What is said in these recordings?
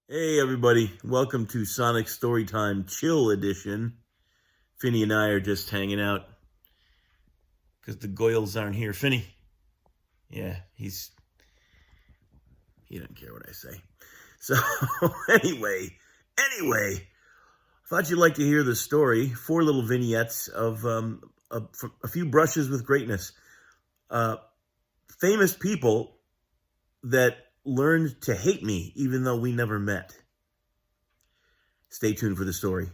Hey everybody, welcome to Sonic Storytime Chill Edition. Finny and I are just hanging out because the Goyles aren't here. Finny, yeah, he doesn't care what I say. So anyway, thought you'd like to hear the story. 4 little vignettes of a few brushes with greatness. Uh, Famous people that learned to hate me even though we never met. Stay tuned for the story.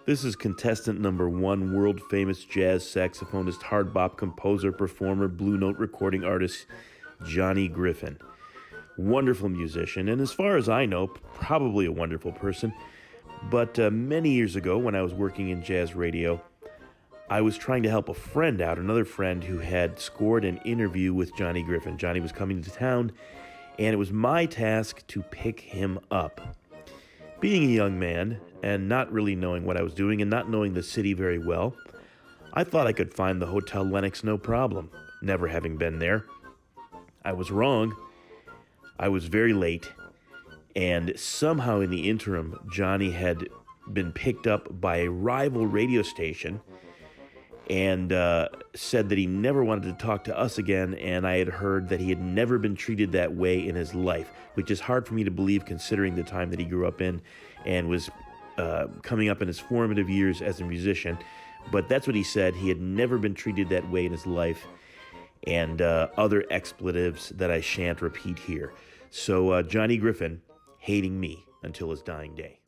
This is contestant number 1, world-famous jazz saxophonist, hard bop composer, performer, Blue Note recording artist, Johnny Griffin. Wonderful musician, and as far as I know, probably a wonderful person. But many years ago, when I was working in jazz radio, I was trying to help a friend out, another friend who had scored an interview with Johnny Griffin. Johnny was coming to town, and it was my task to pick him up. Being a young man, and not really knowing what I was doing and not knowing the city very well, I thought I could find the Hotel Lenox no problem, never having been there. I was wrong. I was very late, and somehow in the interim, Johnny had been picked up by a rival radio station and said that he never wanted to talk to us again, and I had heard that he had never been treated that way in his life, which is hard for me to believe considering the time that he grew up in and was coming up in his formative years as a musician. But that's what he said. He had never been treated that way in his life, and other expletives that I shan't repeat here. So Johnny Griffin hating me until his dying day.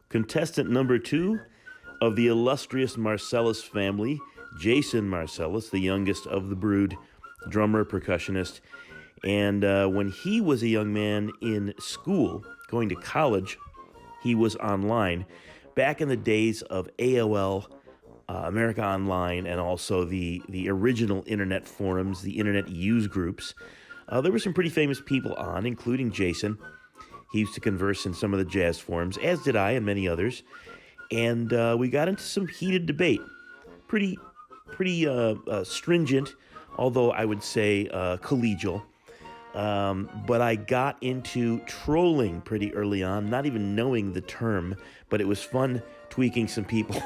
Contestant number 2 of the illustrious Marcellus family, Jason Marcellus, the youngest of the brood, drummer, percussionist. And when he was a young man in school, going to college, he was online. Back in the days of AOL, America Online, and also the original internet forums, the internet use groups, there were some pretty famous people on, including Jason. He used to converse in some of the jazz forums, as did I and many others. And we got into some heated debate. Pretty stringent, although I would say collegial. But I got into trolling pretty early on, not even knowing the term, but it was fun tweaking some people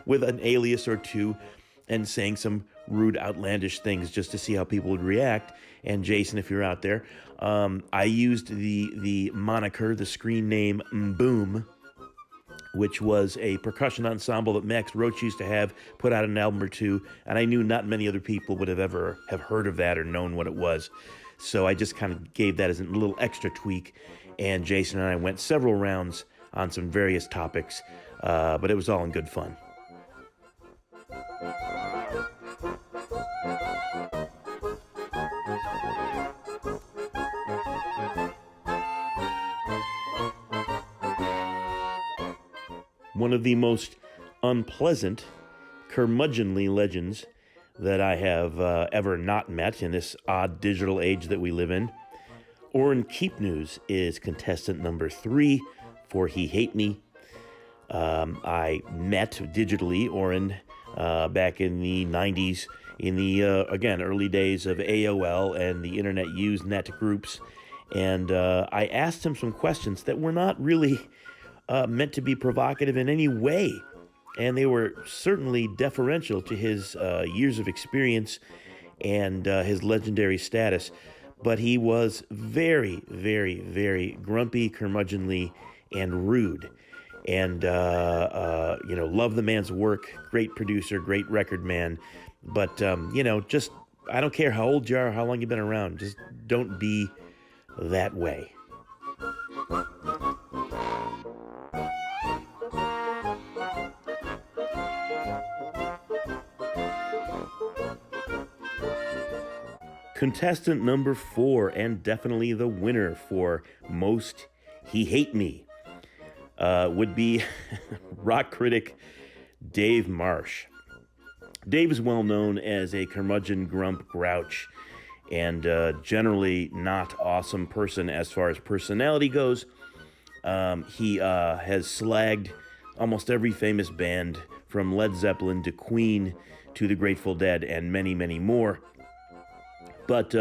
with an alias or two and saying some rude, outlandish things just to see how people would react. And Jason, if you're out there, I used the moniker, the screen name Boom, which was a percussion ensemble that Max Roach used to have, put out an album or two, and I knew not many other people would have ever have heard of that or known what it was. So I just kind of gave that as a little extra tweak, and Jason and I went several rounds on some various topics, but it was all in good fun. One of the most unpleasant, curmudgeonly legends that I have ever not met in this odd digital age that we live in. Orrin Keepnews is contestant number 3 for He Hate Me. I met digitally Orrin back in the 90s, in the, again, early days of AOL and the Internet Usenet groups. And I asked him some questions that were not really meant to be provocative in any way. And they were certainly deferential to his years of experience and his legendary status. But he was very, very, very grumpy, curmudgeonly, and rude. And, love the man's work, great producer, great record man. But, just, I don't care how old you are, how long you've been around, just don't be that way. Contestant number 4, and definitely the winner for most He Hate Me, would be rock critic Dave Marsh. Dave is well known as a curmudgeon, grump, grouch, and generally not awesome person as far as personality goes. He has slagged almost every famous band, from Led Zeppelin to Queen to the Grateful Dead and many, many more. But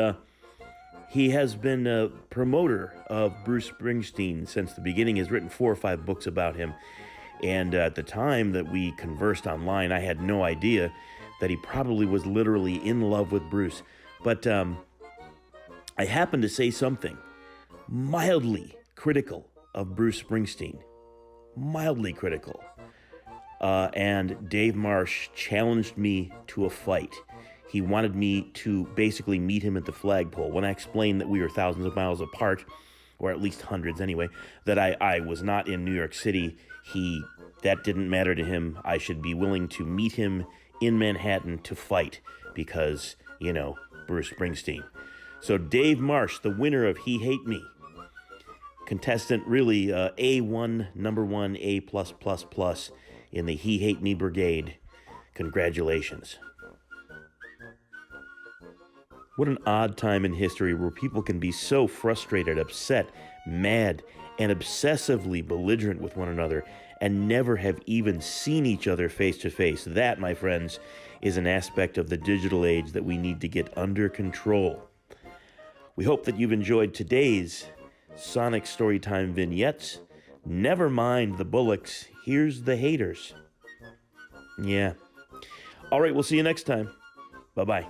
he has been a promoter of Bruce Springsteen since the beginning. He has written 4 or 5 books about him. And at the time that we conversed online, I had no idea that he probably was literally in love with Bruce. But I happened to say something mildly critical of Bruce Springsteen. Mildly critical. And Dave Marsh challenged me to a fight. He wanted me to basically meet him at the flagpole. When I explained that we were thousands of miles apart, or at least hundreds anyway, that I was not in New York City, that didn't matter to him. I should be willing to meet him in Manhattan to fight because, Bruce Springsteen. So Dave Marsh, the winner of He Hate Me. Contestant really A1, number 1, A+++ in the He Hate Me brigade. Congratulations. What an odd time in history where people can be so frustrated, upset, mad, and obsessively belligerent with one another and never have even seen each other face to face. That, my friends, is an aspect of the digital age that we need to get under control. We hope that you've enjoyed today's Sonic Storytime vignettes. Never mind the Bullocks, here's the haters. Yeah. All right, we'll see you next time. Bye-bye.